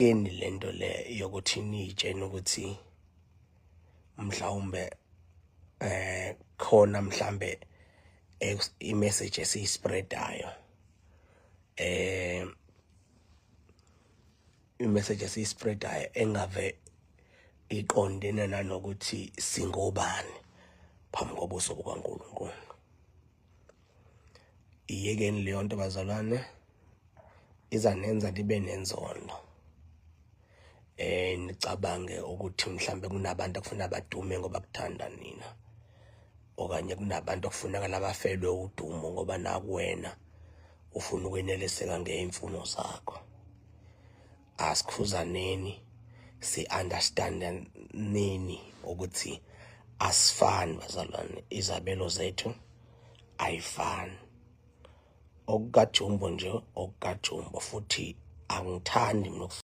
Yini lento le yokuthi nitshene ukuthi mhlawumbe khona mhlambe imessage esiyispreadayo imessage esiyispreadayo engave iqondene nanokuthi singobani phambi kobuso bukaNkulunkulu. Iyekeni leyo nto bazalwane, izanenza libe nenzondo. Nicabange ukuthi mhlambe kunabantu okufuna badume ngoba kuthanda nina, okanye kunabantu okufunakala abafelwe udumo ngoba nakuwena ufuna ukweneliseka ngeimfuno zakho. Asikhuzaneni, si-understandaneni ukuthi asifani bazalwane, izabelo zethu ayifani. OkukaJumbo nje okukajumbo, futhi angithandi